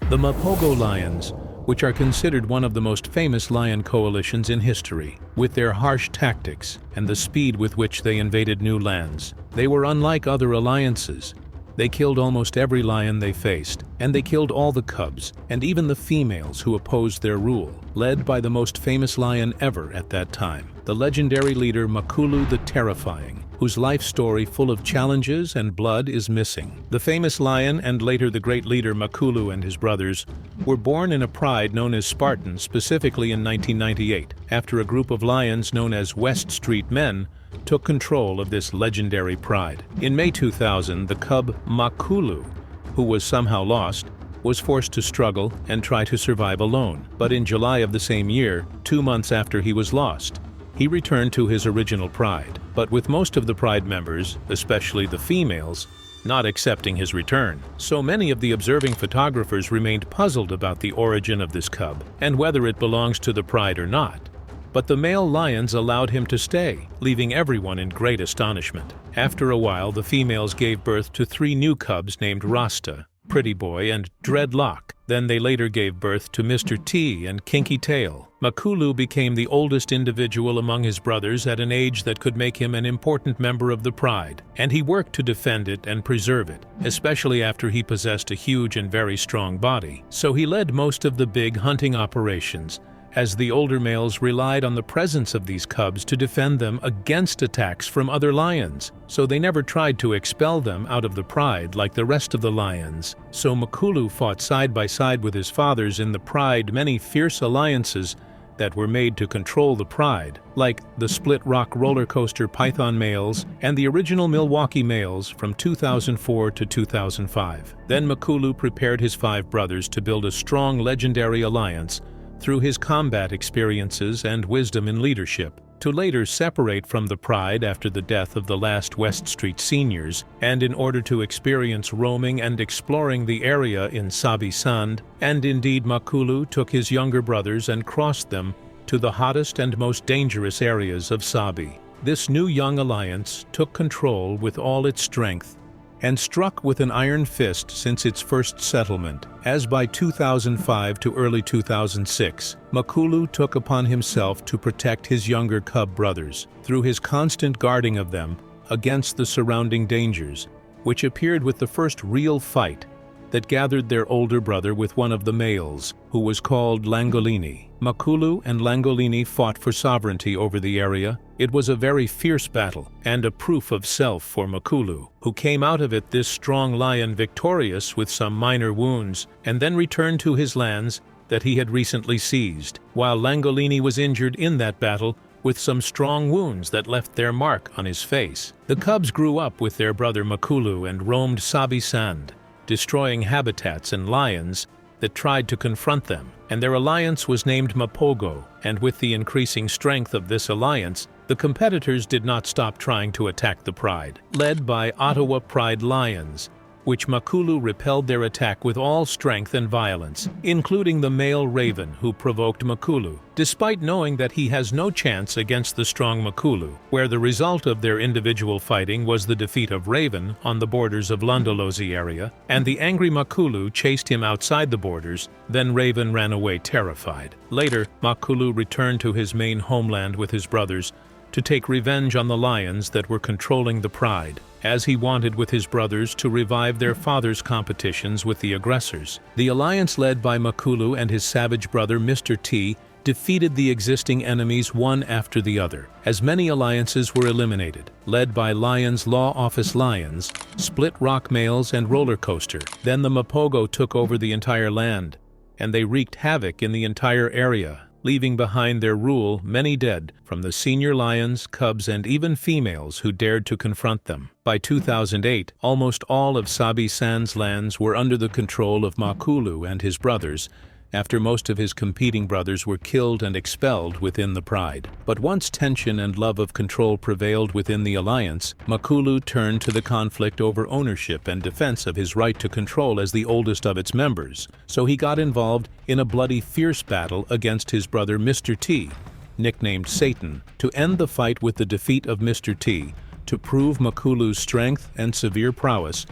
The Mapogo lions, which are considered one of the most famous lion coalitions in history, with their harsh tactics and the speed with which they invaded new lands. They were unlike other alliances. They killed almost every lion they faced, and they killed all the cubs, and even the females who opposed their rule, led by the most famous lion ever at that time, the legendary leader Makulu the Terrifying, whose life story full of challenges and blood is missing. The famous lion and later the great leader Makulu and his brothers were born in a pride known as Spartan, specifically in 1998, after a group of lions known as West Street Men took control of this legendary pride. In May 2000, the cub Makulu, who was somehow lost, was forced to struggle and try to survive alone. But in July of the same year, 2 months after he was lost, he returned to his original pride, but with most of the pride members, especially the females, not accepting his return. So many of the observing photographers remained puzzled about the origin of this cub and whether it belongs to the pride or not. But the male lions allowed him to stay, leaving everyone in great astonishment. After a while, the females gave birth to 3 new cubs named Rasta, Pretty Boy, and Dreadlock. Then they later gave birth to Mr. T and Kinky Tail. Makulu became the oldest individual among his brothers at an age that could make him an important member of the pride, and he worked to defend it and preserve it, especially after he possessed a huge and very strong body. So he led most of the big hunting operations, as the older males relied on the presence of these cubs to defend them against attacks from other lions, so they never tried to expel them out of the pride like the rest of the lions. So Makulu fought side by side with his fathers in the pride many fierce alliances that were made to control the pride, like the Split Rock roller coaster Python males and the original Milwaukee males from 2004 to 2005. Then Makulu prepared his 5 brothers to build a strong legendary alliance through his combat experiences and wisdom in leadership, to later separate from the pride after the death of the last West Street seniors, and in order to experience roaming and exploring the area in Sabi Sands, and indeed Makulu took his younger brothers and crossed them to the hottest and most dangerous areas of Sabi. This new young alliance took control with all its strength and struck with an iron fist since its first settlement, as by 2005 to early 2006, Makulu took upon himself to protect his younger cub brothers through his constant guarding of them against the surrounding dangers, which appeared with the first real fight that gathered their older brother with one of the males, who was called Langolini. Makulu and Langolini fought for sovereignty over the area. It was a very fierce battle and a proof of self for Makulu, who came out of it this strong lion victorious with some minor wounds, and then returned to his lands that he had recently seized, while Langolini was injured in that battle with some strong wounds that left their mark on his face. The cubs grew up with their brother Makulu and roamed Sabi Sands, destroying habitats and lions that tried to confront them, and their alliance was named Mapogo, and with the increasing strength of this alliance, the competitors did not stop trying to attack the pride, led by Ottawa Pride Lions, which Makulu repelled their attack with all strength and violence, including the male Raven who provoked Makulu, despite knowing that he has no chance against the strong Makulu, where the result of their individual fighting was the defeat of Raven on the borders of Londolozi area, and the angry Makulu chased him outside the borders, then Raven ran away terrified. Later, Makulu returned to his main homeland with his brothers to take revenge on the lions that were controlling the pride, as he wanted with his brothers to revive their father's competitions with the aggressors. The alliance led by Makulu and his savage brother Mr. T defeated the existing enemies one after the other, as many alliances were eliminated, led by Lions Law Office Lions, Split Rock Males, and Roller Coaster. Then the Mapogo took over the entire land, and they wreaked havoc in the entire area, leaving behind their rule many dead from the senior lions, cubs, and even females who dared to confront them. By 2008, almost all of Sabi Sands lands were under the control of Makulu and his brothers, after most of his competing brothers were killed and expelled within the pride. But once tension and love of control prevailed within the alliance, Makulu turned to the conflict over ownership and defense of his right to control as the oldest of its members. So he got involved in a bloody, fierce battle against his brother Mr. T, nicknamed Satan, to end the fight with the defeat of Mr. T, to prove Makulu's strength and severe prowess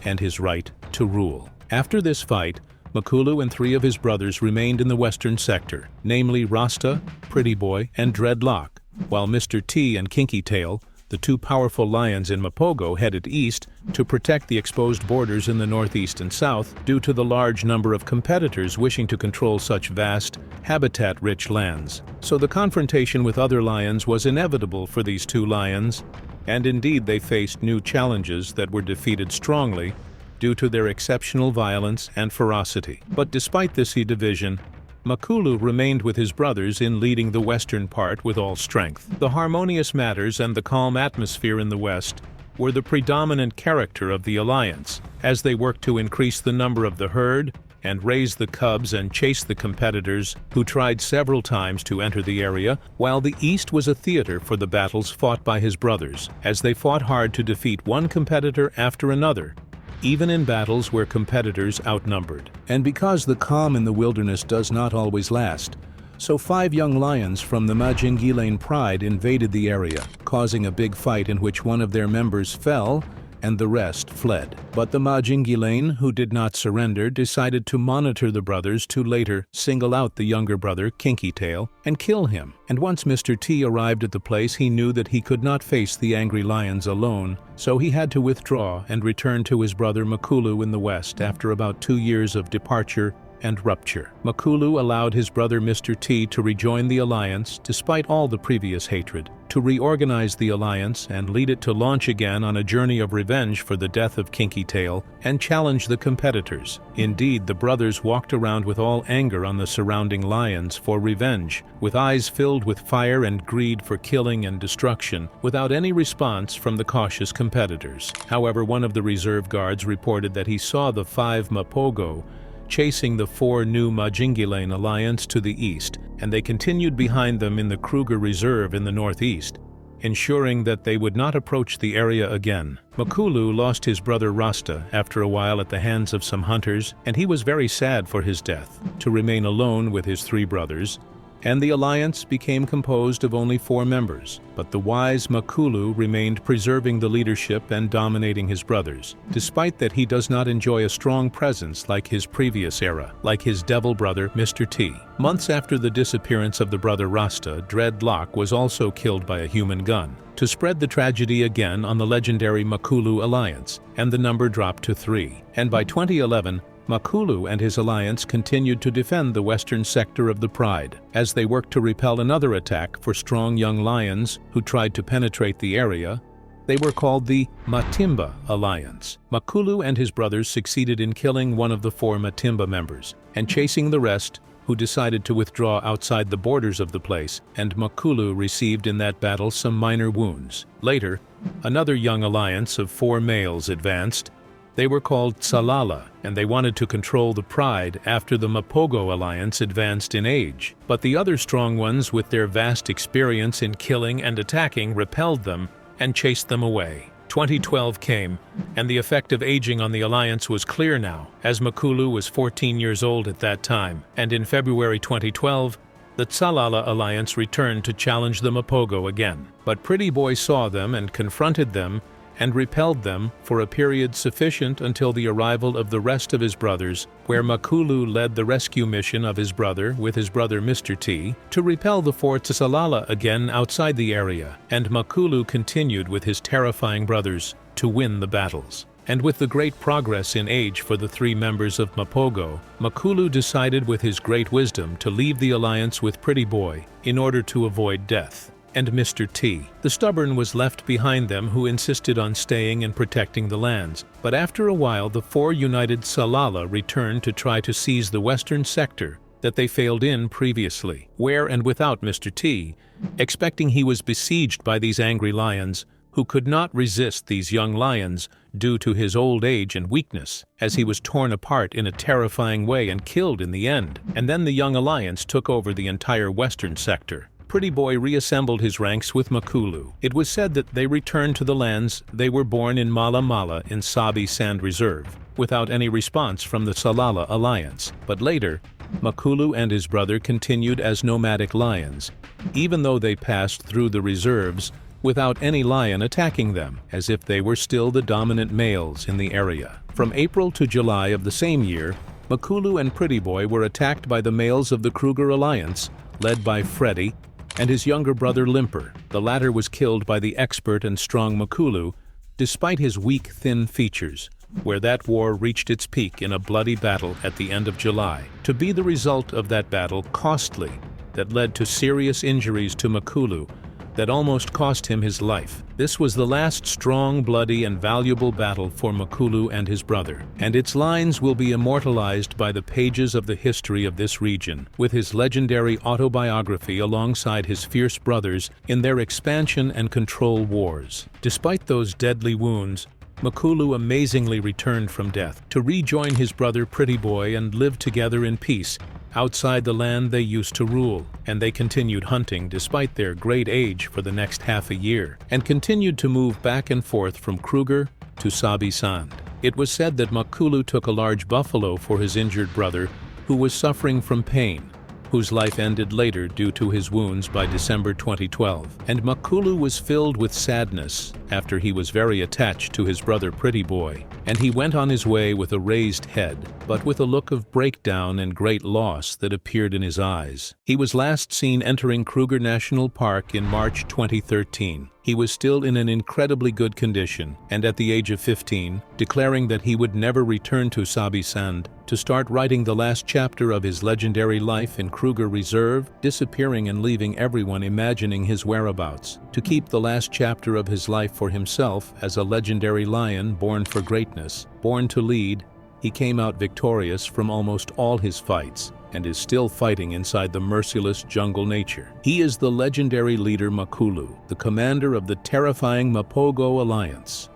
and his right to rule. After this fight, Makulu and 3 of his brothers remained in the western sector, namely Rasta, Pretty Boy, and Dreadlock, while Mr. T and Kinky Tail, the 2 powerful lions in Mapogo, headed east to protect the exposed borders in the northeast and south due to the large number of competitors wishing to control such vast, habitat-rich lands. So the confrontation with other lions was inevitable for these 2 lions, and indeed they faced new challenges that were defeated strongly due to their exceptional violence and ferocity. But despite this division, Makulu remained with his brothers in leading the western part with all strength. The harmonious matters and the calm atmosphere in the west were the predominant character of the alliance, as they worked to increase the number of the herd and raise the cubs and chase the competitors who tried several times to enter the area, while the east was a theater for the battles fought by his brothers, as they fought hard to defeat one competitor after another, even in battles where competitors outnumbered. And because the calm in the wilderness does not always last, so 5 young lions from the Majingilane Pride invaded the area, causing a big fight in which one of their members fell and the rest fled. But the Majingilane, who did not surrender, decided to monitor the brothers to later single out the younger brother, Kinky Tail, and kill him. And once Mr. T arrived at the place, he knew that he could not face the angry lions alone, so he had to withdraw and return to his brother Makulu in the west after about 2 years of departure and rupture. Makulu allowed his brother Mr. T to rejoin the alliance despite all the previous hatred, to reorganize the alliance and lead it to launch again on a journey of revenge for the death of Kinky Tail and challenge the competitors. Indeed, the brothers walked around with all anger on the surrounding lions for revenge, with eyes filled with fire and greed for killing and destruction, without any response from the cautious competitors. However, one of the reserve guards reported that he saw the 5 Mapogo chasing the 4 new Majingilane alliance to the east, and they continued behind them in the Kruger Reserve in the northeast, ensuring that they would not approach the area again. Makulu lost his brother Rasta after a while at the hands of some hunters, and he was very sad for his death, to remain alone with his 3 brothers, and the alliance became composed of only 4 members. But the wise Makulu remained, preserving the leadership and dominating his brothers, despite that he does not enjoy a strong presence like his previous era, like his devil brother Mr. T. Months after the disappearance of the brother Rasta, Dreadlock was also killed by a human gun, to spread the tragedy again on the legendary Makulu alliance, and the number dropped to 3. And by 2011, Makulu and his alliance continued to defend the western sector of the Pride, as they worked to repel another attack for strong young lions who tried to penetrate the area. They were called the Matimba Alliance. Makulu and his brothers succeeded in killing one of the 4 Matimba members, and chasing the rest, who decided to withdraw outside the borders of the place, and Makulu received in that battle some minor wounds. Later, another young alliance of 4 males advanced. They were called Salala, and they wanted to control the Pride after the Mapogo alliance advanced in age. But the other strong ones, with their vast experience in killing and attacking, repelled them and chased them away. 2012 came, and the effect of aging on the alliance was clear now, as Makulu was 14 years old at that time, and in February 2012, the Salala alliance returned to challenge the Mapogo again. But Pretty Boy saw them and confronted them and repelled them for a period sufficient until the arrival of the rest of his brothers, where Makulu led the rescue mission of his brother with his brother Mr. T to repel the 4 Salala again outside the area, and Makulu continued with his terrifying brothers to win the battles. And with the great progress in age for the 3 members of Mapogo, Makulu decided with his great wisdom to leave the alliance with Pretty Boy in order to avoid death. And Mr. T. The stubborn was left behind them, who insisted on staying and protecting the lands. But after a while, the 4 united Salala returned to try to seize the western sector that they failed in previously, where and without Mr. T, expecting he was besieged by these angry lions, who could not resist these young lions due to his old age and weakness, as he was torn apart in a terrifying way and killed in the end. And then the young alliance took over the entire western sector. Pretty Boy reassembled his ranks with Makulu. It was said that they returned to the lands they were born in Mala Mala in Sabi Sand Reserve, without any response from the Salala alliance. But later, Makulu and his brother continued as nomadic lions, even though they passed through the reserves without any lion attacking them, as if they were still the dominant males in the area. From April to July of the same year, Makulu and Pretty Boy were attacked by the males of the Kruger alliance, led by Freddy, and his younger brother Limper. The latter was killed by the expert and strong Makulu, despite his weak, thin features, where that war reached its peak in a bloody battle at the end of July. To be the result of that battle costly, that led to serious injuries to Makulu, that almost cost him his life. This was the last strong, bloody, and valuable battle for Makulu and his brother, and its lines will be immortalized by the pages of the history of this region, with his legendary autobiography alongside his fierce brothers in their expansion and control wars. Despite those deadly wounds, Makulu amazingly returned from death to rejoin his brother Pretty Boy and live together in peace outside the land they used to rule, and they continued hunting despite their great age for the next half a year, and continued to move back and forth from Kruger to Sabi Sand. It was said that Makulu took a large buffalo for his injured brother, who was suffering from pain, whose life ended later due to his wounds by December 2012. And Makulu was filled with sadness after he was very attached to his brother Pretty Boy, and he went on his way with a raised head, but with a look of breakdown and great loss that appeared in his eyes. He was last seen entering Kruger National Park in March 2013. He was still in an incredibly good condition, and at the age of 15, declaring that he would never return to Sabi Sand to start writing the last chapter of his legendary life in Kruger Reserve, disappearing and leaving everyone imagining his whereabouts, to keep the last chapter of his life for himself as a legendary lion born for greatness, born to lead. He came out victorious from almost all his fights, and is still fighting inside the merciless jungle nature. He is the legendary leader Makulu, the commander of the terrifying Mapogo alliance.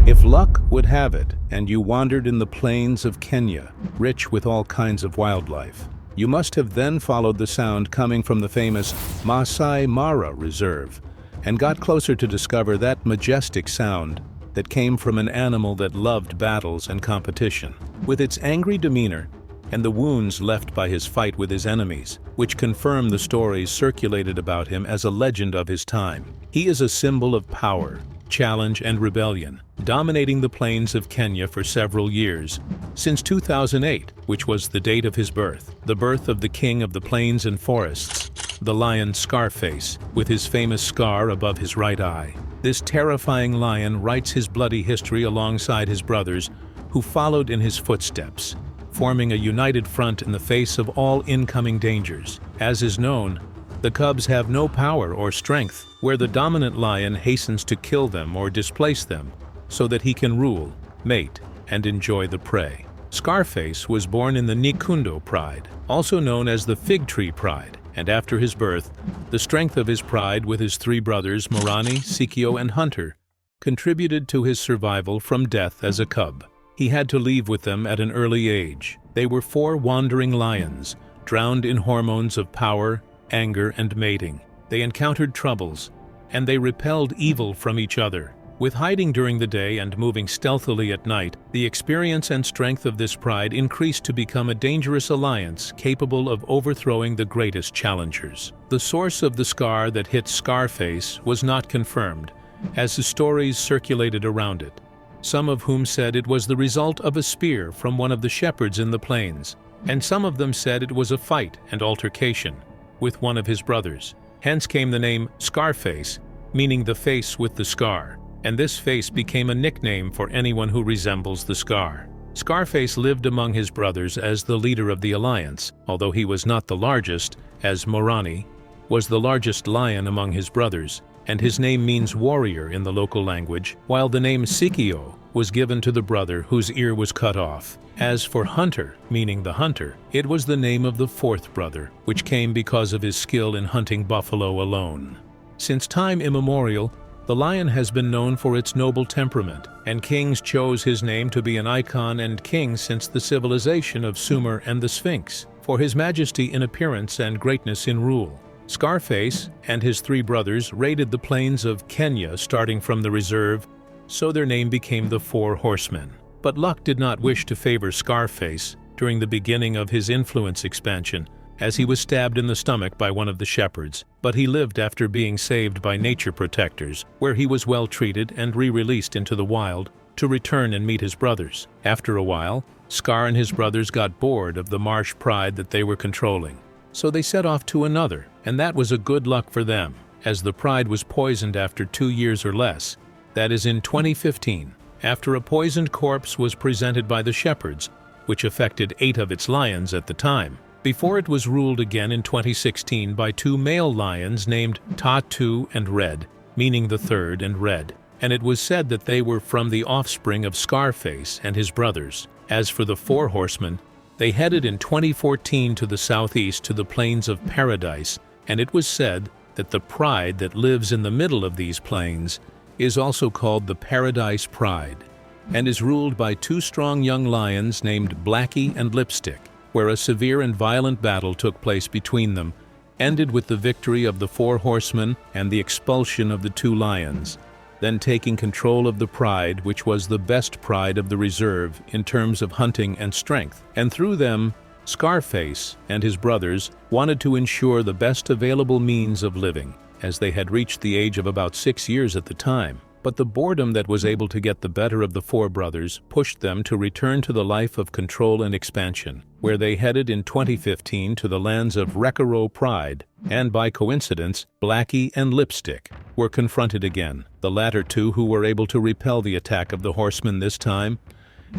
If luck would have it, and you wandered in the plains of Kenya, rich with all kinds of wildlife, you must have then followed the sound coming from the famous Masai Mara Reserve, and got closer to discover that majestic sound that came from an animal that loved battles and competition. With its angry demeanor, and the wounds left by his fight with his enemies, which confirm the stories circulated about him as a legend of his time. He is a symbol of power, challenge, and rebellion, dominating the plains of Kenya for several years, since 2008, which was the date of his birth, the birth of the king of the plains and forests, the lion Scarface, with his famous scar above his right eye. This terrifying lion writes his bloody history alongside his brothers, who followed in his footsteps, forming a united front in the face of all incoming dangers. As is known, the cubs have no power or strength, where the dominant lion hastens to kill them or displace them so that he can rule, mate, and enjoy the prey. Scarface was born in the Nikundo pride, also known as the fig tree pride, and after his birth, the strength of his pride with his three brothers, Morani, Sikio, and Hunter, contributed to his survival from death as a cub. He had to leave with them at an early age. They were four wandering lions, drowned in hormones of power, anger, and mating. They encountered troubles, and they repelled evil from each other. With hiding during the day and moving stealthily at night, the experience and strength of this pride increased to become a dangerous alliance capable of overthrowing the greatest challengers. The source of the scar that hit Scarface was not confirmed, as the stories circulated around it, some of whom said it was the result of a spear from one of the shepherds in the plains, and some of them said it was a fight and altercation with one of his brothers. Hence came the name Scarface, meaning the face with the scar, and this face became a nickname for anyone who resembles the scar. Scarface lived among his brothers as the leader of the alliance, although he was not the largest, as Morani was the largest lion among his brothers, and his name means warrior in the local language, while the name Sikio was given to the brother whose ear was cut off. As for Hunter, meaning the hunter, it was the name of the fourth brother, which came because of his skill in hunting buffalo alone. Since time immemorial, the lion has been known for its noble temperament, and kings chose his name to be an icon and king since the civilization of Sumer and the Sphinx, for his majesty in appearance and greatness in rule. Scarface and his three brothers raided the plains of Kenya starting from the reserve, so their name became the Four Horsemen. But luck did not wish to favor Scarface during the beginning of his influence expansion, as he was stabbed in the stomach by one of the shepherds, but he lived after being saved by nature protectors, where he was well treated and re-released into the wild to return and meet his brothers. After a while, Scar and his brothers got bored of the marsh pride that they were controlling. So they set off to another, and that was a good luck for them, as the pride was poisoned after 2 years or less. That is in 2015, after a poisoned corpse was presented by the shepherds, which affected 8 of its lions at the time, before it was ruled again in 2016 by 2 male lions named Ta-2 and Red, meaning the third and red, and it was said that they were from the offspring of Scarface and his brothers. As for the 4 horsemen, they headed in 2014 to the southeast to the plains of Paradise, and it was said that the pride that lives in the middle of these plains is also called the Paradise Pride, and is ruled by 2 strong young lions named Blackie and Lipstick, where a severe and violent battle took place between them, ended with the victory of the 4 horsemen and the expulsion of the 2 lions, then taking control of the pride, which was the best pride of the reserve in terms of hunting and strength. And through them, Scarface and his brothers wanted to ensure the best available means of living, as they had reached the age of about 6 years at the time. But the boredom that was able to get the better of the 4 brothers pushed them to return to the life of control and expansion, where they headed in 2015 to the lands of Rekaro Pride, and by coincidence, Blackie and Lipstick were confronted again, the latter 2 who were able to repel the attack of the horsemen this time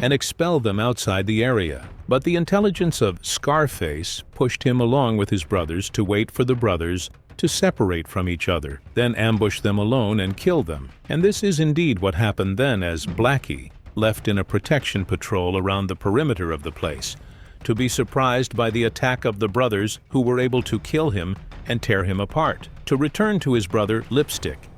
and expel them outside the area. But the intelligence of Scarface pushed him along with his brothers to wait for the brothers to separate from each other, then ambush them alone and kill them. And this is indeed what happened then, as Blackie left in a protection patrol around the perimeter of the place, to be surprised by the attack of the brothers, who were able to kill him and tear him apart, to return to his brother Lipstick,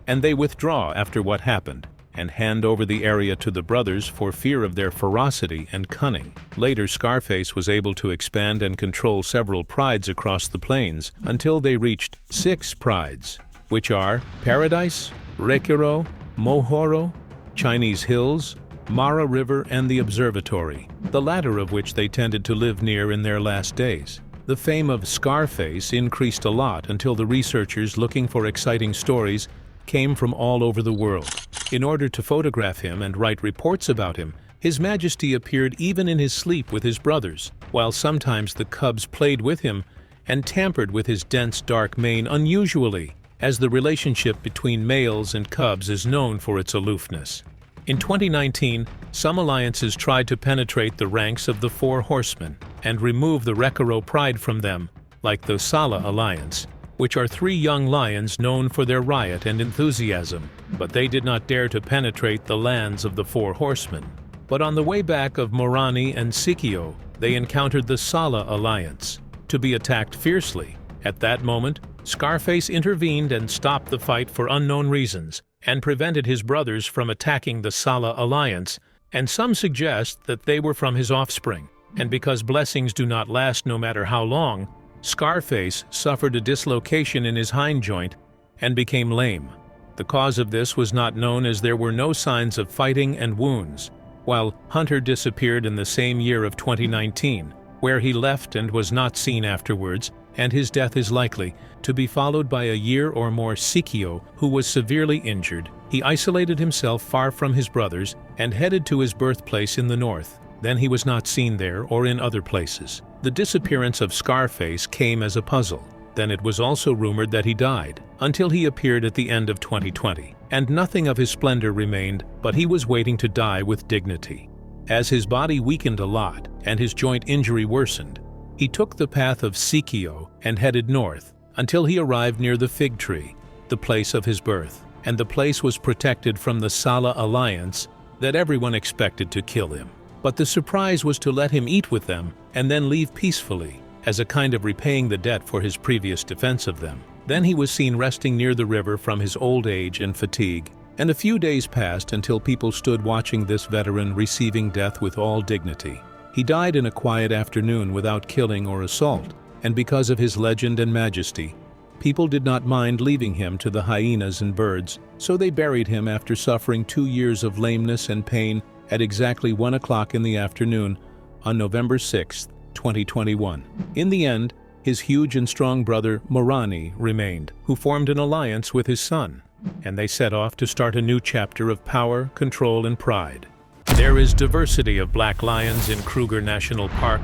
and they withdraw after what happened, and hand over the area to the brothers for fear of their ferocity and cunning. Later, Scarface was able to expand and control several prides across the plains until they reached 6 prides, which are Paradise, Rekiro, Mohoro, Chinese Hills, Mara River, and the Observatory, the latter of which they tended to live near in their last days. The fame of Scarface increased a lot until the researchers looking for exciting stories came from all over the world. In order to photograph him and write reports about him, His Majesty appeared even in his sleep with his brothers, while sometimes the cubs played with him and tampered with his dense dark mane unusually, as the relationship between males and cubs is known for its aloofness. In 2019, some alliances tried to penetrate the ranks of the 4 horsemen and remove the Rekaro pride from them, like the Sala Alliance, which are 3 young lions known for their riot and enthusiasm, but they did not dare to penetrate the lands of the 4 horsemen. But on the way back of Morani and Sikio, they encountered the Sala Alliance, to be attacked fiercely. At that moment, Scarface intervened and stopped the fight for unknown reasons, and prevented his brothers from attacking the Sala Alliance, and some suggest that they were from his offspring. And because blessings do not last no matter how long, Scarface suffered a dislocation in his hind joint and became lame. The cause of this was not known, as there were no signs of fighting and wounds, while Hunter disappeared in the same year of 2019, where he left and was not seen afterwards, and his death is likely to be followed by a year or more. Sikio, who was severely injured, he isolated himself far from his brothers and headed to his birthplace in the north. Then he was not seen there or in other places. The disappearance of Scarface came as a puzzle. Then it was also rumored that he died, until he appeared at the end of 2020, and nothing of his splendor remained, but he was waiting to die with dignity. As his body weakened a lot and his joint injury worsened, he took the path of Sikio and headed north until he arrived near the fig tree, the place of his birth, and the place was protected from the Sala Alliance that everyone expected to kill him. But the surprise was to let him eat with them and then leave peacefully, as a kind of repaying the debt for his previous defense of them. Then he was seen resting near the river from his old age and fatigue, and a few days passed until people stood watching this veteran receiving death with all dignity. He died in a quiet afternoon without killing or assault, and because of his legend and majesty, people did not mind leaving him to the hyenas and birds, so they buried him after suffering 2 years of lameness and pain at exactly 1 o'clock in the afternoon on November 6, 2021. In the end, his huge and strong brother Morani remained, who formed an alliance with his son, and they set off to start a new chapter of power, control, and pride. There is diversity of black lions in Kruger National Park.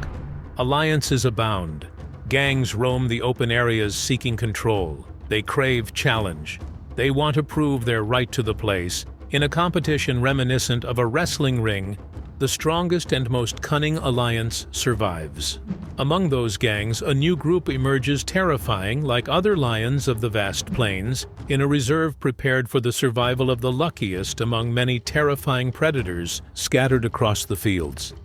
Alliances abound. Gangs roam the open areas seeking control. They crave challenge. They want to prove their right to the place. In a competition reminiscent of a wrestling ring, the strongest and most cunning alliance survives. Among those gangs, a new group emerges terrifying like other lions of the vast plains, in a reserve prepared for the survival of the luckiest among many terrifying predators scattered across the fields.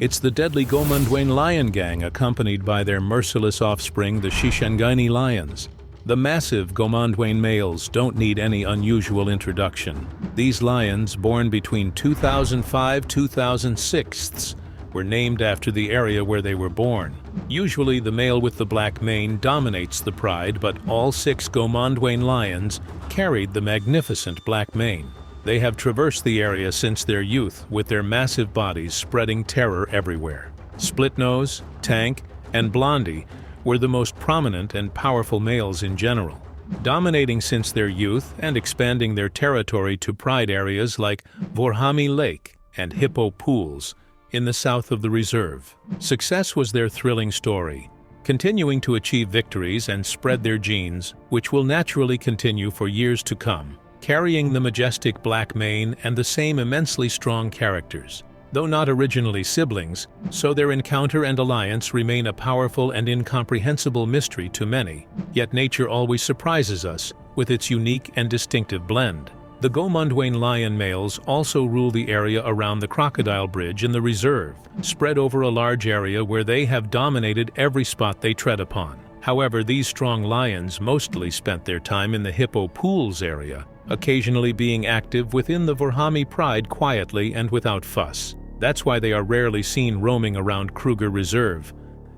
It's the deadly Gomondwain lion gang accompanied by their merciless offspring, the Shishangani lions. The massive Gomondwain males don't need any unusual introduction. These lions, born between 2005–2006, were named after the area where they were born. Usually the male with the black mane dominates the pride, but all 6 Gomondwain lions carried the magnificent black mane. They have traversed the area since their youth, with their massive bodies spreading terror everywhere. Splitnose, Tank, and Blondie were the most prominent and powerful males in general, dominating since their youth and expanding their territory to pride areas like Vorhami Lake and Hippo Pools in the south of the reserve. Success was their thrilling story, continuing to achieve victories and spread their genes, which will naturally continue for years to come, carrying the majestic black mane and the same immensely strong characters. Though not originally siblings, so their encounter and alliance remain a powerful and incomprehensible mystery to many, yet nature always surprises us with its unique and distinctive blend. The Gomondwain lion males also rule the area around the Crocodile Bridge in the reserve, spread over a large area where they have dominated every spot they tread upon. However, these strong lions mostly spent their time in the Hippo Pools area, occasionally being active within the Vorhami Pride quietly and without fuss. That's why they are rarely seen roaming around Kruger Reserve,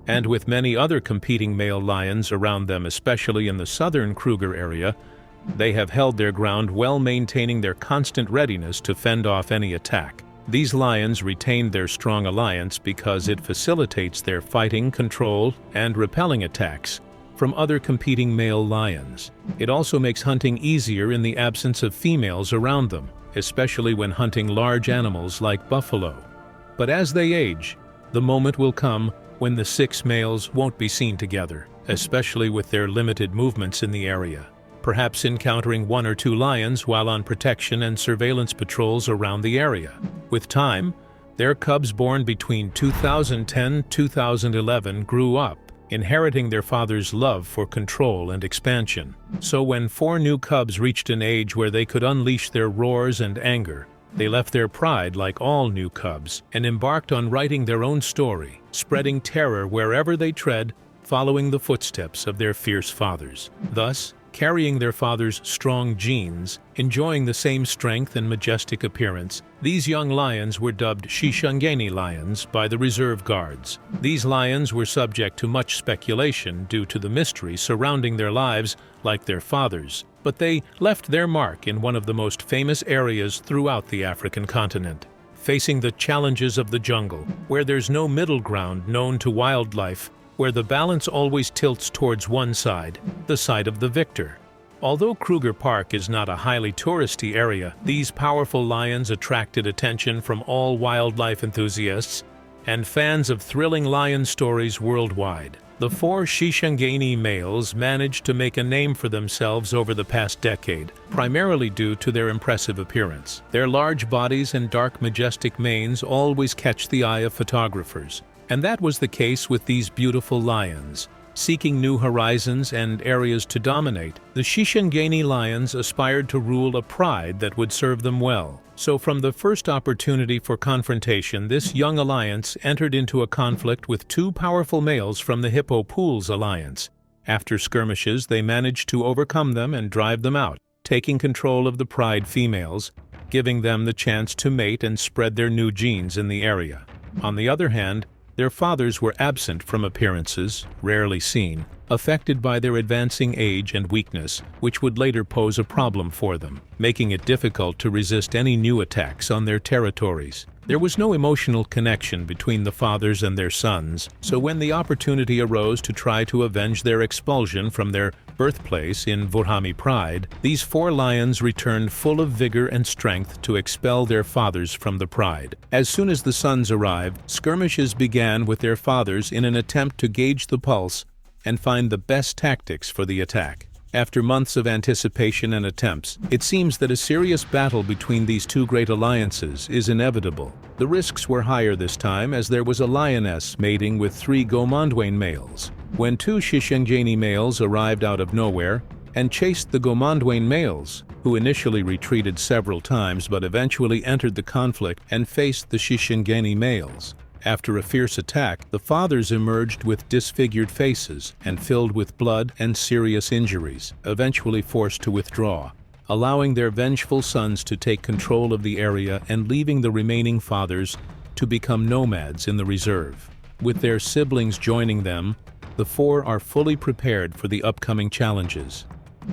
and with many other competing male lions around them, especially in the southern Kruger area, they have held their ground, well maintaining their constant readiness to fend off any attack. These lions retained their strong alliance because it facilitates their fighting, control, and repelling attacks from other competing male lions. It also makes hunting easier in the absence of females around them, especially when hunting large animals like buffalo. But as they age, the moment will come when the 6 males won't be seen together, especially with their limited movements in the area, perhaps encountering 1 or 2 lions while on protection and surveillance patrols around the area. With time, their cubs born between 2010–2011 grew up, inheriting their father's love for control and expansion. So when 4 new cubs reached an age where they could unleash their roars and anger, they left their pride like all new cubs and embarked on writing their own story, spreading terror wherever they tread, following the footsteps of their fierce fathers. Thus, carrying their father's strong genes, enjoying the same strength and majestic appearance, these young lions were dubbed Shishangani lions by the reserve guards. These lions were subject to much speculation due to the mystery surrounding their lives like their fathers, but they left their mark in one of the most famous areas throughout the African continent, facing the challenges of the jungle, where there's no middle ground known to wildlife, where the balance always tilts towards one side, the side of the victor. Although Kruger Park is not a highly touristy area, these powerful lions attracted attention from all wildlife enthusiasts and fans of thrilling lion stories worldwide. The 4 Shishangani males managed to make a name for themselves over the past decade, primarily due to their impressive appearance. Their large bodies and dark, majestic manes always catch the eye of photographers. And that was the case with these beautiful lions. Seeking new horizons and areas to dominate, the Shishangani lions aspired to rule a pride that would serve them well. So from the first opportunity for confrontation, this young alliance entered into a conflict with 2 powerful males from the Hippo Pools alliance. After skirmishes, they managed to overcome them and drive them out, taking control of the pride females, giving them the chance to mate and spread their new genes in the area. On the other hand, their fathers were absent from appearances, rarely seen, affected by their advancing age and weakness, which would later pose a problem for them, making it difficult to resist any new attacks on their territories. There was no emotional connection between the fathers and their sons, so when the opportunity arose to try to avenge their expulsion from their birthplace in Vorhami Pride, these 4 lions returned full of vigor and strength to expel their fathers from the Pride. As soon as the sons arrived, skirmishes began with their fathers in an attempt to gauge the pulse and find the best tactics for the attack. After months of anticipation and attempts, it seems that a serious battle between these 2 great alliances is inevitable. The risks were higher this time as there was a lioness mating with 3 Gomondwain males. When 2 Shishangjani males arrived out of nowhere and chased the Gomondwain males, who initially retreated several times but eventually entered the conflict and faced the Shishangjani males. After a fierce attack, the fathers emerged with disfigured faces and filled with blood and serious injuries, eventually forced to withdraw, allowing their vengeful sons to take control of the area and leaving the remaining fathers to become nomads in the reserve. With their siblings joining them, the 4 are fully prepared for the upcoming challenges.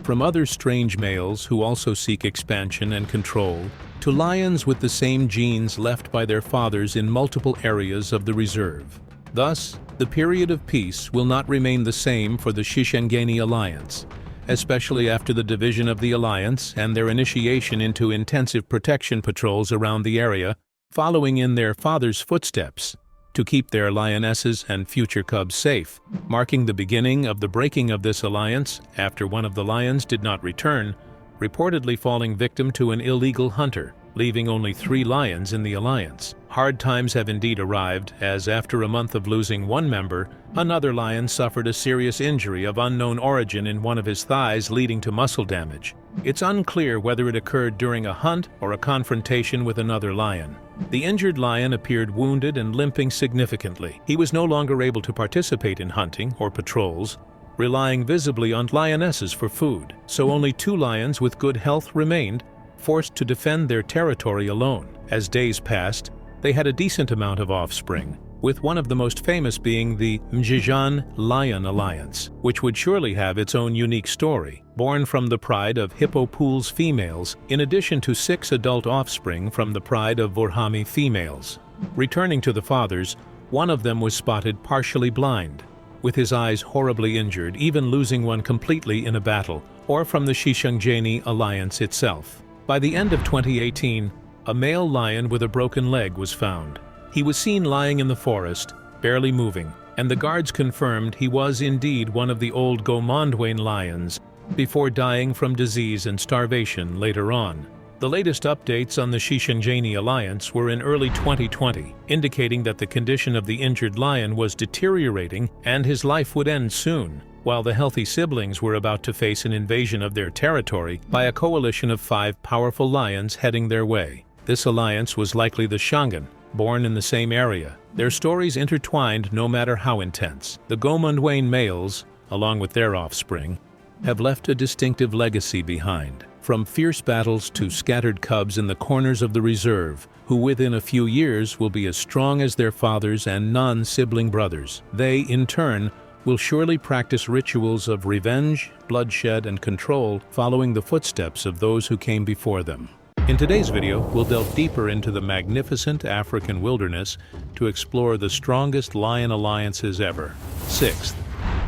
From other strange males who also seek expansion and control, to lions with the same genes left by their fathers in multiple areas of the reserve. Thus, the period of peace will not remain the same for the Shishangjani alliance, especially after the division of the alliance and their initiation into intensive protection patrols around the area, following in their fathers' footsteps to keep their lionesses and future cubs safe, marking the beginning of the breaking of this alliance after one of the lions did not return, reportedly falling victim to an illegal hunter, leaving only 3 lions in the alliance. Hard times have indeed arrived, as after a month of losing 1 member, another lion suffered a serious injury of unknown origin in one of his thighs, leading to muscle damage. It's unclear whether it occurred during a hunt or a confrontation with another lion. The injured lion appeared wounded and limping significantly. He was no longer able to participate in hunting or patrols, relying visibly on lionesses for food, so only 2 lions with good health remained, forced to defend their territory alone. As days passed, they had a decent amount of offspring, with one of the most famous being the Mjijan Lion Alliance, which would surely have its own unique story, born from the pride of Hippopools females, in addition to 6 adult offspring from the pride of Vorhami females. Returning to the fathers, one of them was spotted partially blind, with his eyes horribly injured, even losing one completely in a battle, or from the Shishangjani alliance itself. By the end of 2018, a male lion with a broken leg was found. He was seen lying in the forest, barely moving, and the guards confirmed he was indeed one of the old Gomondwain lions, before dying from disease and starvation later on. The latest updates on the Shishangjani alliance were in early 2020, indicating that the condition of the injured lion was deteriorating and his life would end soon, while the healthy siblings were about to face an invasion of their territory by a coalition of 5 powerful lions heading their way. This alliance was likely the Shangan, born in the same area. Their stories intertwined no matter how intense. The Gomondwain males, along with their offspring, have left a distinctive legacy behind. From fierce battles to scattered cubs in the corners of the reserve, who within a few years will be as strong as their fathers and non-sibling brothers. They, in turn, will surely practice rituals of revenge, bloodshed, and control, following the footsteps of those who came before them. In today's video, we'll delve deeper into the magnificent African wilderness to explore the strongest lion alliances ever. 6th,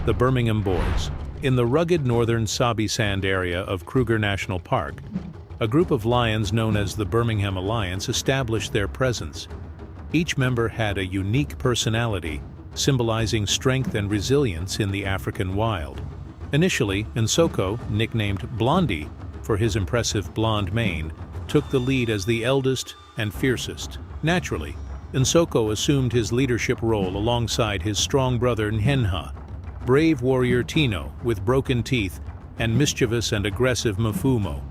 the Birmingham Boys. In the rugged northern Sabi Sand area of Kruger National Park, a group of lions known as the Birmingham Alliance established their presence. Each member had a unique personality, symbolizing strength and resilience in the African wild. Initially, Nsoko, nicknamed Blondie for his impressive blonde mane, took the lead as the eldest and fiercest. Naturally, Nsoko assumed his leadership role alongside his strong brother Nhenha, brave warrior Tino with broken teeth, and mischievous and aggressive Mafumo,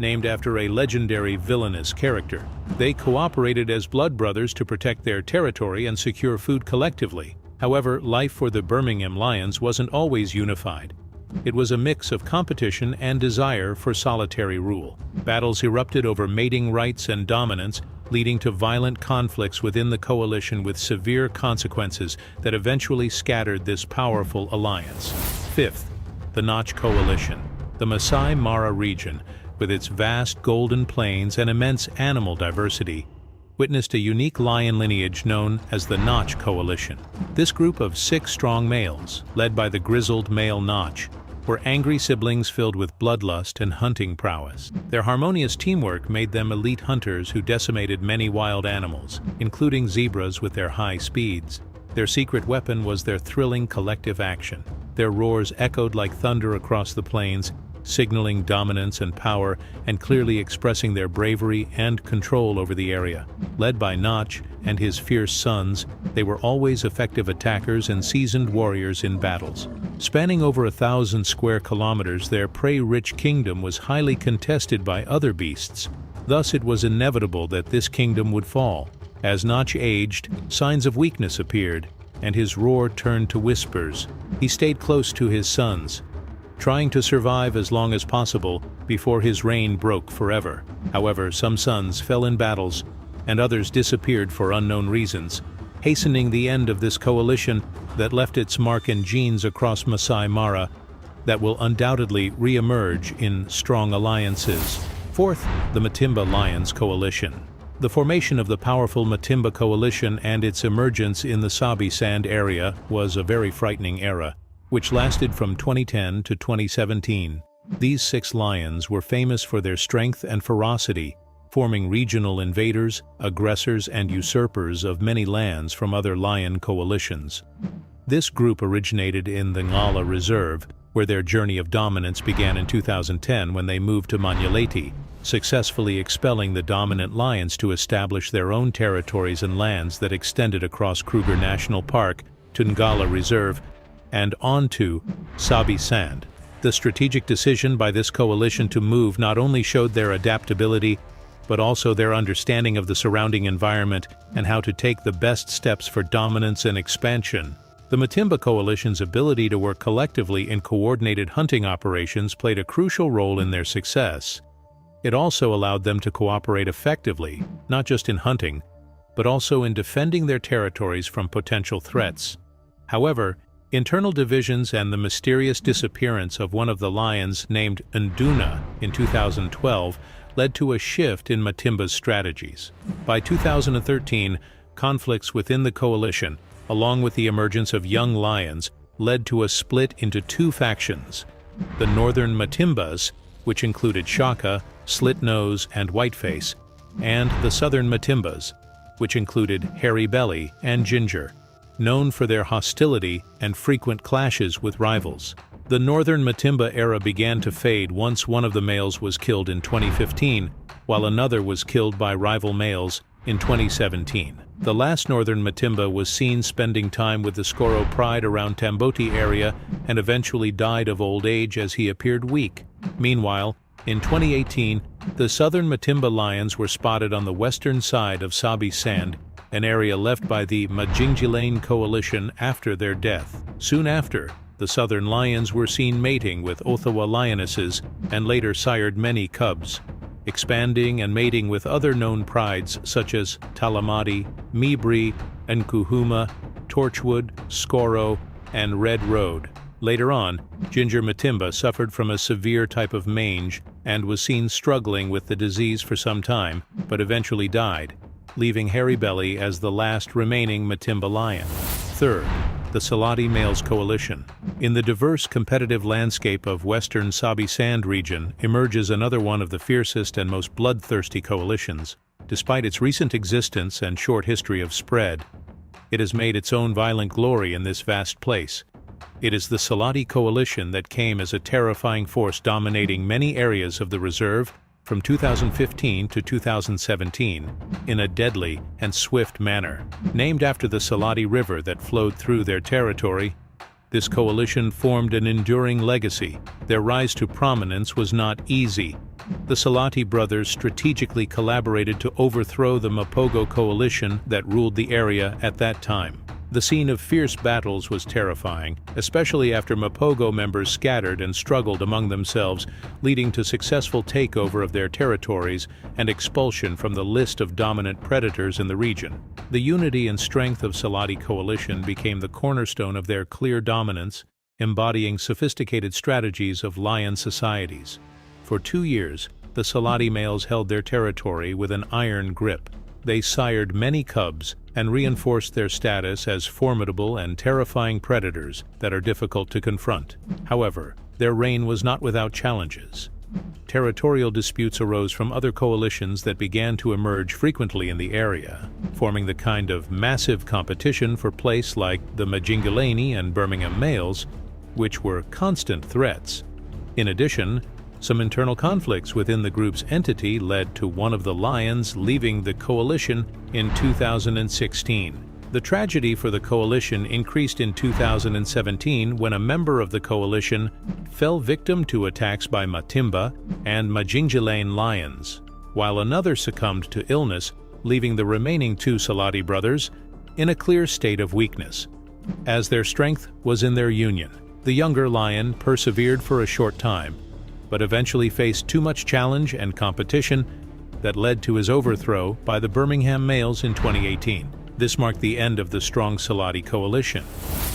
named after a legendary villainous character. They cooperated as blood brothers to protect their territory and secure food collectively. However, life for the Birmingham Lions wasn't always unified. It was a mix of competition and desire for solitary rule. Battles erupted over mating rights and dominance, leading to violent conflicts within the coalition with severe consequences that eventually scattered this powerful alliance. Fifth, the Notch Coalition. The Masai Mara region, with its vast golden plains and immense animal diversity, witnessed a unique lion lineage known as the Notch Coalition. This group of 6 strong males, led by the grizzled male Notch, were angry siblings filled with bloodlust and hunting prowess. Their harmonious teamwork made them elite hunters who decimated many wild animals, including zebras with their high speeds. Their secret weapon was their thrilling collective action. Their roars echoed like thunder across the plains, signaling dominance and power and clearly expressing their bravery and control over the area. Led by Notch and his fierce sons, they were always effective attackers and seasoned warriors in battles. Spanning over 1,000 square kilometers, their prey-rich kingdom was highly contested by other beasts. Thus it was inevitable that this kingdom would fall. As Notch aged, signs of weakness appeared, and his roar turned to whispers. He stayed close to his sons, trying to survive as long as possible before his reign broke forever. However, some sons fell in battles, and others disappeared for unknown reasons, hastening the end of this coalition that left its mark and genes across Masai Mara that will undoubtedly re-emerge in strong alliances. Fourth, the Matimba Lions Coalition. The formation of the powerful Matimba Coalition and its emergence in the Sabi Sand area was a very frightening era, which lasted from 2010 to 2017. These 6 lions were famous for their strength and ferocity, forming regional invaders, aggressors, and usurpers of many lands from other lion coalitions. This group originated in the Ngala Reserve, where their journey of dominance began in 2010 when they moved to Manyaleti, successfully expelling the dominant lions to establish their own territories and lands that extended across Kruger National Park to Ngala Reserve and onto Sabi Sand. The strategic decision by this coalition to move not only showed their adaptability, but also their understanding of the surrounding environment and how to take the best steps for dominance and expansion. The Matimba Coalition's ability to work collectively in coordinated hunting operations played a crucial role in their success. It also allowed them to cooperate effectively, not just in hunting, but also in defending their territories from potential threats. However, internal divisions and the mysterious disappearance of one of the lions named Nduna in 2012 led to a shift in Matimba's strategies. By 2013, conflicts within the coalition, along with the emergence of young lions, led to a split into 2 factions: the northern Matimbas, which included Shaka, Slitnose, and Whiteface, and the southern Matimbas, which included Hairy Belly and Ginger, known for their hostility and frequent clashes with rivals. The northern Matimba era began to fade once one of the males was killed in 2015, while another was killed by rival males in 2017. The last northern Matimba was seen spending time with the Skoro Pride around Tamboti area and eventually died of old age as he appeared weak. Meanwhile, in 2018, the southern Matimba lions were spotted on the western side of Sabi Sand, an area left by the Majingilane coalition after their death. Soon after, the southern lions were seen mating with Othawa lionesses and later sired many cubs, expanding and mating with other known prides such as Talamati, Mibri, Nkuhuma, Torchwood, Skoro, and Red Road. Later on, Ginger Matimba suffered from a severe type of mange and was seen struggling with the disease for some time, but eventually died, leaving Hairy Belly as the last remaining Matimba lion. Third, the Salati Males Coalition. In the diverse competitive landscape of western Sabi Sand region emerges another one of the fiercest and most bloodthirsty coalitions. Despite its recent existence and short history of spread, it has made its own violent glory in this vast place. It is the Salati Coalition that came as a terrifying force dominating many areas of the reserve from 2015 to 2017 in a deadly and swift manner. Named after the Salati River that flowed through their territory, this coalition formed an enduring legacy. Their rise to prominence was not easy. The Salati brothers strategically collaborated to overthrow the Mapogo coalition that ruled the area at that time. The scene of fierce battles was terrifying, especially after Mapogo members scattered and struggled among themselves, leading to successful takeover of their territories and expulsion from the list of dominant predators in the region. The unity and strength of Salati coalition became the cornerstone of their clear dominance, embodying sophisticated strategies of lion societies. For 2 years, the Salati males held their territory with an iron grip. They sired many cubs and reinforced their status as formidable and terrifying predators that are difficult to confront. However, their reign was not without challenges. Territorial disputes arose from other coalitions that began to emerge frequently in the area, forming the kind of massive competition for place like the Majingilane and Birmingham males, which were constant threats. In addition, some internal conflicts within the group's entity led to one of the lions leaving the coalition in 2016. The tragedy for the coalition increased in 2017 when a member of the coalition fell victim to attacks by Matimba and Majingilane lions, while another succumbed to illness, leaving the remaining 2 Salati brothers in a clear state of weakness, as their strength was in their union. The younger lion persevered for a short time, but eventually faced too much challenge and competition that led to his overthrow by the Birmingham males in 2018. This marked the end of the strong Salati coalition.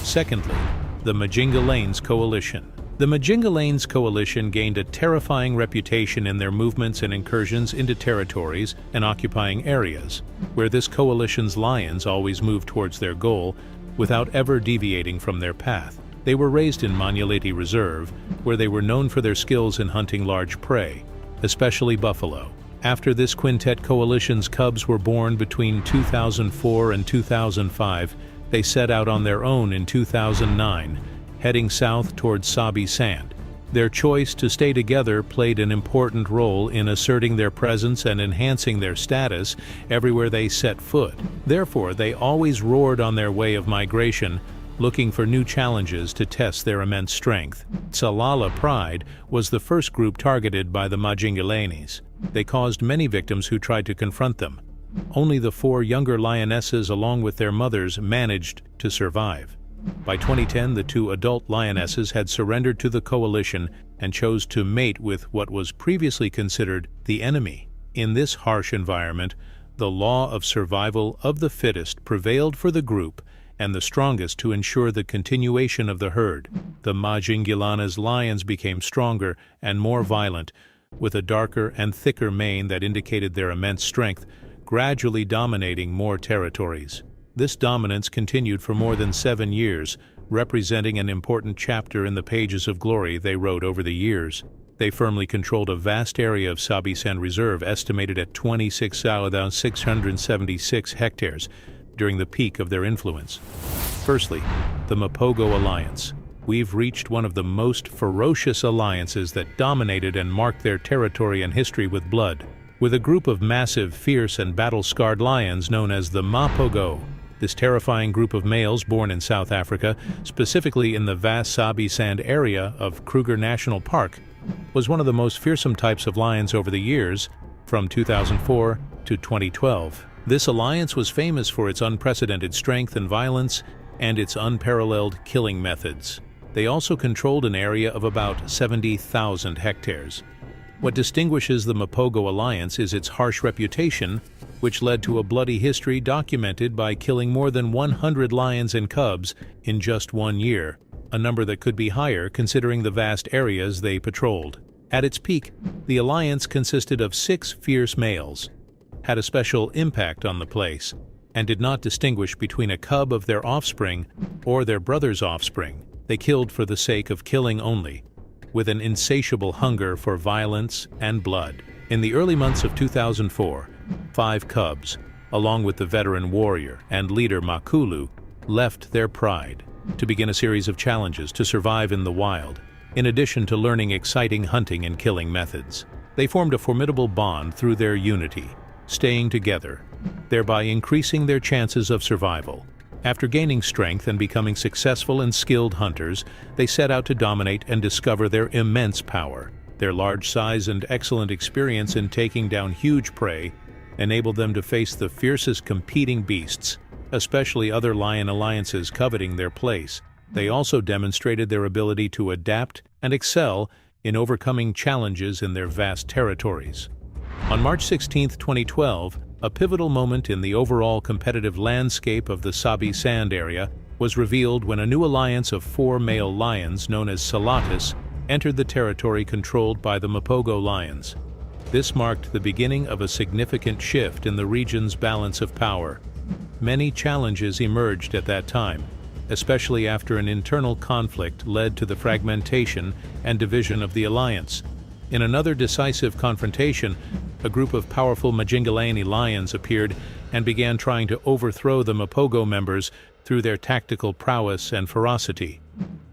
Secondly, the Majingalanes coalition. The Majingalanes coalition gained a terrifying reputation in their movements and incursions into territories and occupying areas, where this coalition's lions always moved towards their goal without ever deviating from their path. They were raised in Manyaleti Reserve, where they were known for their skills in hunting large prey, especially buffalo. After this quintet coalition's cubs were born between 2004 and 2005, they set out on their own in 2009, heading south towards Sabi Sand. Their choice to stay together played an important role in asserting their presence and enhancing their status everywhere they set foot. Therefore, they always roared on their way of migration, looking for new challenges to test their immense strength. Salala Pride was the first group targeted by the Majingalanes. They caused many victims who tried to confront them. Only the 4 younger lionesses along with their mothers managed to survive. By 2010, the 2 adult lionesses had surrendered to the coalition and chose to mate with what was previously considered the enemy. In this harsh environment, the law of survival of the fittest prevailed for the group and the strongest to ensure the continuation of the herd. The Majingilana's lions became stronger and more violent, with a darker and thicker mane that indicated their immense strength, gradually dominating more territories. This dominance continued for more than 7 years, representing an important chapter in the pages of glory they wrote over the years. They firmly controlled a vast area of Sabi Sand Reserve, estimated at 26,676 hectares, during the peak of their influence. Firstly, the Mapogo Alliance. We've reached one of the most ferocious alliances that dominated and marked their territory and history with blood. With a group of massive, fierce, and battle-scarred lions known as the Mapogo, this terrifying group of males born in South Africa, specifically in the vast Sabi Sand area of Kruger National Park, was one of the most fearsome types of lions over the years, from 2004 to 2012. This alliance was famous for its unprecedented strength and violence and its unparalleled killing methods. They also controlled an area of about 70,000 hectares. What distinguishes the Mapogo Alliance is its harsh reputation, which led to a bloody history documented by killing more than 100 lions and cubs in just 1 year, a number that could be higher considering the vast areas they patrolled. At its peak, the alliance consisted of 6 fierce males, had a special impact on the place, and did not distinguish between a cub of their offspring or their brother's offspring. They killed for the sake of killing only, with an insatiable hunger for violence and blood. In the early months of 2004, 5 cubs, along with the veteran warrior and leader Makulu, left their pride to begin a series of challenges to survive in the wild. In addition to learning exciting hunting and killing methods, they formed a formidable bond through their unity, staying together, thereby increasing their chances of survival. After gaining strength and becoming successful and skilled hunters, they set out to dominate and discover their immense power. Their large size and excellent experience in taking down huge prey enabled them to face the fiercest competing beasts, especially other lion alliances coveting their place. They also demonstrated their ability to adapt and excel in overcoming challenges in their vast territories. On March 16, 2012, a pivotal moment in the overall competitive landscape of the Sabi Sand area was revealed when a new alliance of 4 male lions known as Salatis entered the territory controlled by the Mapogo lions. This marked the beginning of a significant shift in the region's balance of power. Many challenges emerged at that time, especially after an internal conflict led to the fragmentation and division of the alliance. In another decisive confrontation, a group of powerful Majingalani lions appeared and began trying to overthrow the Mapogo members through their tactical prowess and ferocity.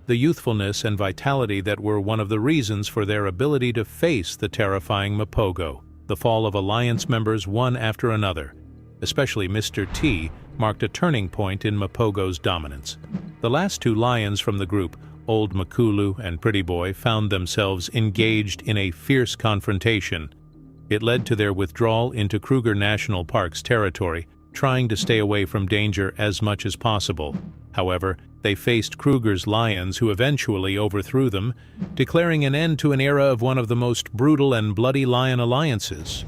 The youthfulness and vitality that were one of the reasons for their ability to face the terrifying Mapogo. The fall of alliance members one after another, especially Mr. T, marked a turning point in Mapogo's dominance. The last 2 lions from the group, Old Makulu and Pretty Boy, found themselves engaged in a fierce confrontation. It led to their withdrawal into Kruger National Park's territory, trying to stay away from danger as much as possible. However, they faced Kruger's lions, who eventually overthrew them, declaring an end to an era of one of the most brutal and bloody lion alliances.